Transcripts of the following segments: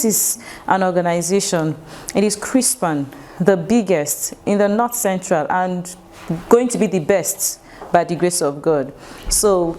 this is an organization. It is Crispan, the biggest in the North Central and going to be the best by the grace of God. So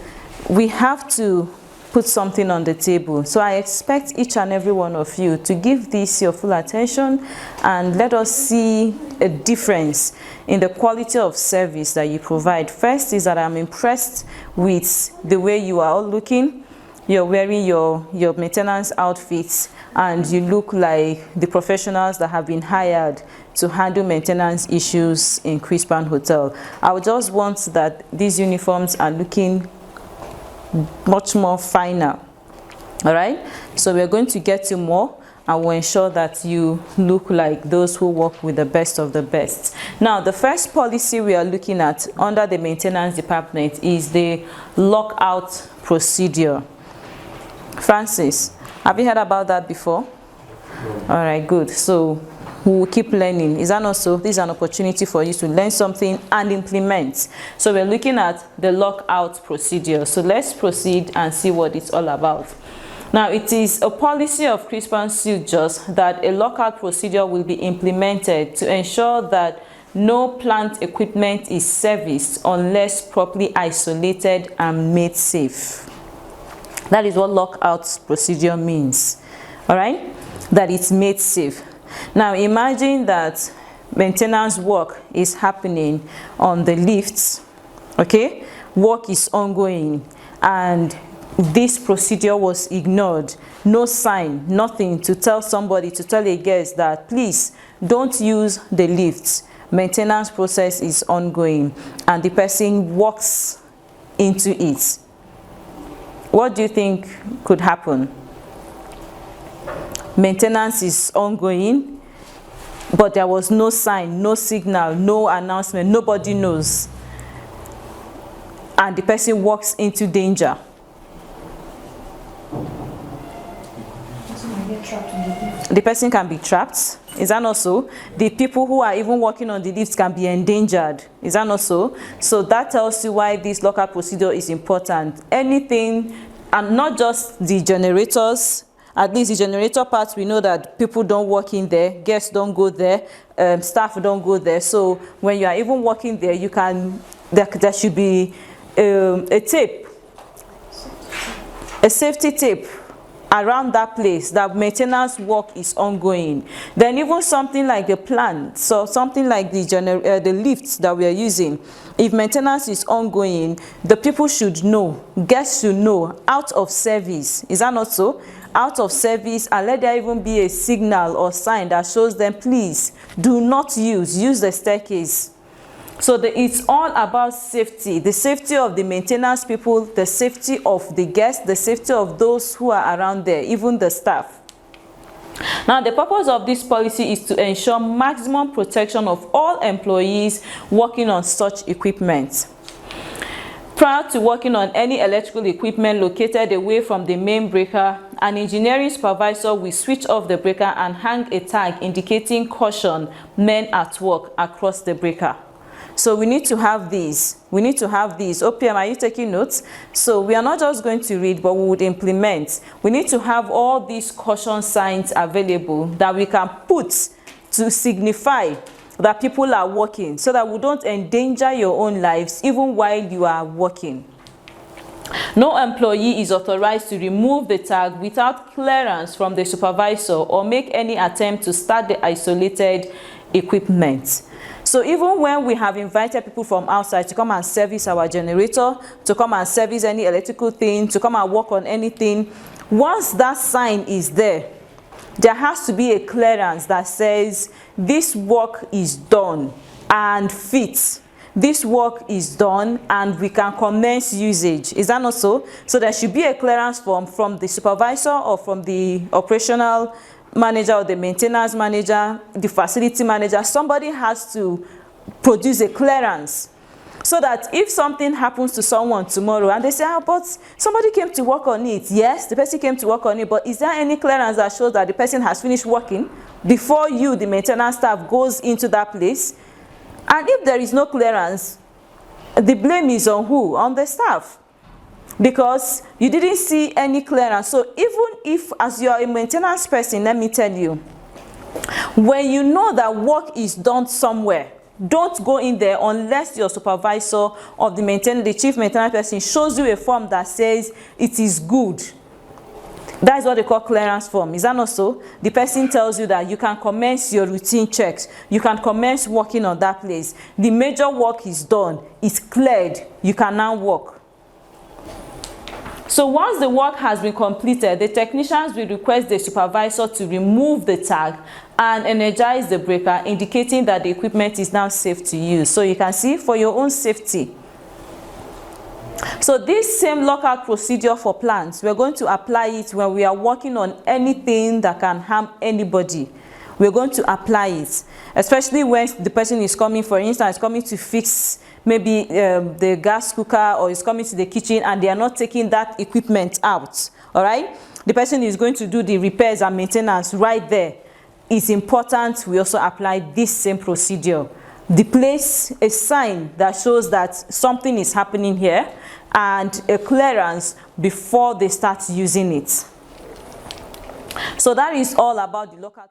we have to put something on the table. So I expect each and every one of you to give this your full attention and let us see a difference in the quality of service that you provide. First is that I'm impressed with the way you are all looking. You're wearing your maintenance outfits and you look like the professionals that have been hired to handle maintenance issues in Crispan Hotel. I would just want that these uniforms are looking much more finer. All right, so we're going to get you more and we'll ensure that you look like those who work with the best of the best. Now, the first policy we are looking at under the maintenance department is the lockout procedure. Francis, have you heard about that before? All right, good. So we will keep learning. Is that not so? This is an opportunity for you to learn something and implement. So we're looking at the lockout procedure. So let's proceed and see what it's all about. Now, it is a policy of Crispan Sutures that a lockout procedure will be implemented to ensure that no plant equipment is serviced unless properly isolated and made safe. That is what lockout procedure means. All right? That it's made safe. Now imagine that maintenance work is happening on the lifts, okay? Work is ongoing and this procedure was ignored. No sign, nothing to tell somebody, to tell a guest that please don't use the lifts. Maintenance process is ongoing and the person walks into it. What do you think could happen? Maintenance is ongoing, but there was no sign, no signal, no announcement, nobody knows. And the person walks into danger. The person can be trapped. Is that not so? The people who are even working on the lifts can be endangered. Is that not so? So that tells you why this lockout procedure is important. Anything, and not just the generators. At least the generator parts, we know that people don't work in there, guests don't go there, staff don't go there. So when you are even working there, you can, there should be a tape, a safety tape around that place, that maintenance work is ongoing. Then even something like the plant, so something like the lifts that we are using, if maintenance is ongoing, the people should know, guests should know, out of service. Is that not so? Out of service, and let there even be a signal or sign that shows them, please do not use the staircase. So it's all about safety, the safety of the maintenance people, the safety of the guests, the safety of those who are around there, even the staff. Now, the purpose of this policy is to ensure maximum protection of all employees working on such equipment. Prior to working on any electrical equipment located away from the main breaker, an engineering supervisor will switch off the breaker and hang a tag indicating caution, men at work across the breaker. So we need to have these. We need to have these. OPM, are you taking notes? So we are not just going to read, but we would implement. We need to have all these caution signs available that we can put to signify that people are working, so that we don't endanger your own lives even while you are working. No employee is authorized to remove the tag without clearance from the supervisor or make any attempt to start the isolated equipment. So even when we have invited people from outside to come and service our generator, to come and service any electrical thing, to come and work on anything, once that sign is there, there has to be a clearance that says this work is done and fit. This work is done and we can commence usage. Is that not so? So there should be a clearance form from the supervisor or from the operational manager or the maintenance manager, the facility manager. Somebody has to produce a clearance so that if something happens to someone tomorrow and they say, oh, but somebody came to work on it. Yes, the person came to work on it, but is there any clearance that shows that the person has finished working before you, the maintenance staff, goes into that place? And if there is no clearance, the blame is on who? On the staff. because you didn't see any clearance. So even if, as you're a maintenance person, let me tell you, when you know that work is done somewhere, don't go in there unless your supervisor of the chief maintenance person shows you a form that says it is good. That is what they call clearance form. Is that not so? The person tells you that you can commence your routine checks. You can commence working on that place. The major work is done. It's cleared. You can now work. So once the work has been completed, the technicians will request the supervisor to remove the tag and energize the breaker, indicating that the equipment is now safe to use. So you can see, for your own safety. So this same lockout procedure for plants, we're going to apply it when we are working on anything that can harm anybody. We're going to apply it, especially when the person is coming, for instance, coming to fix maybe the gas cooker, or is coming to the kitchen and they are not taking that equipment out. All right, the person is going to do the repairs and maintenance right there. It's important we also apply this same procedure. Place a sign that shows that something is happening here and a clearance before they start using it. So that is all about the lockout.